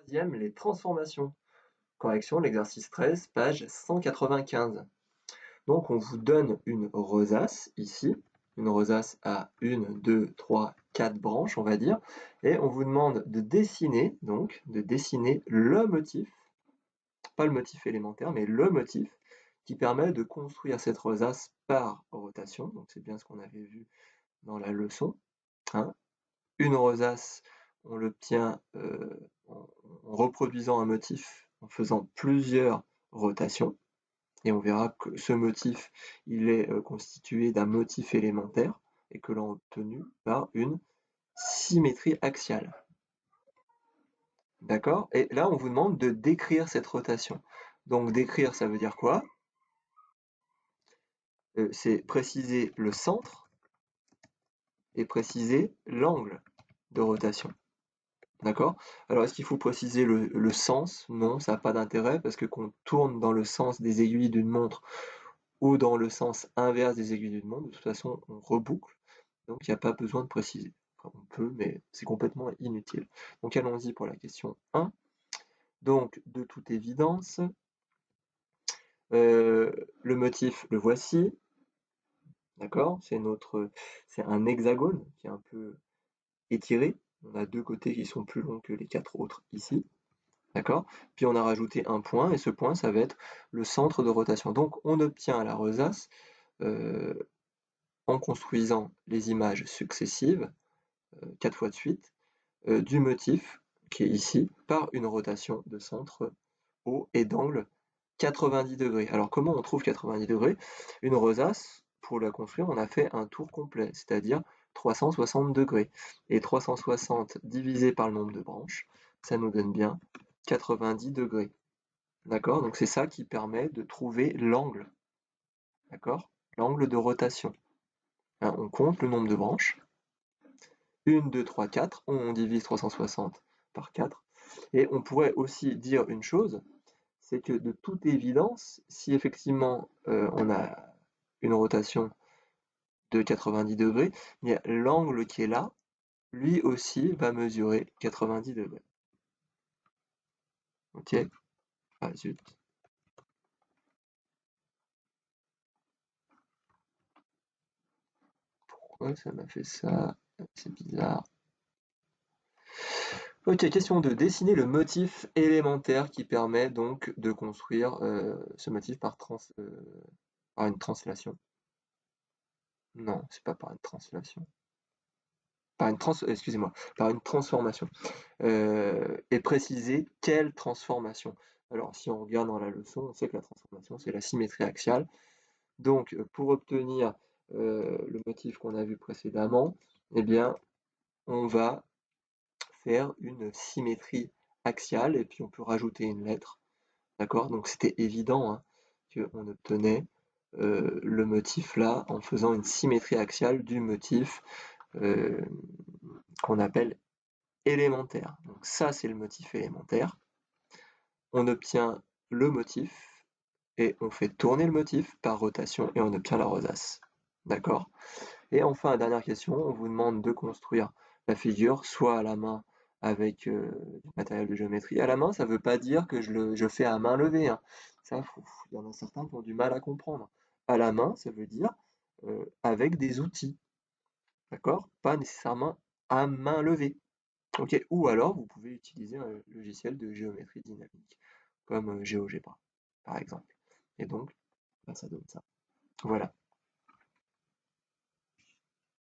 Troisième, les transformations. Correction, l'exercice 13, page 195. Donc on vous donne une rosace ici, une rosace à 1, 2, 3, 4 branches, on va dire, et on vous demande de dessiner, le motif, pas le motif élémentaire, mais le motif qui permet de construire cette rosace par rotation. Donc c'est bien ce qu'on avait vu dans la leçon, hein. Une rosace, on l'obtient en reproduisant un motif en faisant plusieurs rotations. Et on verra que ce motif, il est constitué d'un motif élémentaire et que l'on a obtenu par une symétrie axiale. D'accord? Et là, on vous demande de décrire cette rotation. Donc décrire, ça veut dire quoi? C'est préciser le centre et préciser l'angle de rotation. D'accord? Alors, est-ce qu'il faut préciser le sens? Non, ça n'a pas d'intérêt parce que qu'on tourne dans le sens des aiguilles d'une montre ou dans le sens inverse des aiguilles d'une montre, de toute façon, on reboucle. Donc, il n'y a pas besoin de préciser. Enfin, on peut, mais c'est complètement inutile. Donc, allons-y pour la question 1. Donc, de toute évidence, le motif, le voici. D'accord? C'est un hexagone qui est un peu étiré. On a deux côtés qui sont plus longs que les quatre autres ici. D'accord? Puis on a rajouté un point, et ce point, ça va être le centre de rotation. Donc on obtient la rosace en construisant les images successives, 4 fois de suite, du motif qui est ici, par une rotation de centre haut et d'angle 90 degrés. Alors comment on trouve 90 degrés? Une rosace, pour la construire, on a fait un tour complet, c'est-à-dire 360 degrés. Et 360 divisé par le nombre de branches, ça nous donne bien 90 degrés. D'accord? Donc c'est ça qui permet de trouver l'angle. D'accord? L'angle de rotation. Hein, on compte le nombre de branches. 1, 2, 3, 4. On divise 360 par 4. Et on pourrait aussi dire une chose, c'est que de toute évidence, si effectivement on a une rotation de 90 degrés, l'angle qui est là, lui aussi va mesurer 90 degrés. Ok? Ah zut. Pourquoi ça m'a fait ça? C'est bizarre. Ok, question 2. Dessiner le motif élémentaire qui permet donc de construire ce motif par une translation. Non, c'est pas par une translation. Excusez-moi, par une transformation. Et préciser quelle transformation. Alors, si on regarde dans la leçon, on sait que la transformation, c'est la symétrie axiale. Donc, pour obtenir le motif qu'on a vu précédemment, eh bien, on va faire une symétrie axiale et puis on peut rajouter une lettre. D'accord? Donc, c'était évident hein, qu'on obtenait le motif là en faisant une symétrie axiale du motif qu'on appelle élémentaire. Donc ça, c'est le motif élémentaire. On obtient le motif et on fait tourner le motif par rotation et on obtient la rosace. D'accord? Et enfin, dernière question, on vous demande de construire la figure soit à la main avec du matériel de géométrie. À la main, ça ne veut pas dire que je fais à main levée. Hein. Ça, il y en a certains qui ont du mal à comprendre. À la main, ça veut dire avec des outils. D'accord? Pas nécessairement à main levée. Ok, ou alors vous pouvez utiliser un logiciel de géométrie dynamique, comme GeoGebra, par exemple. Et donc, bah, ça donne ça. Voilà.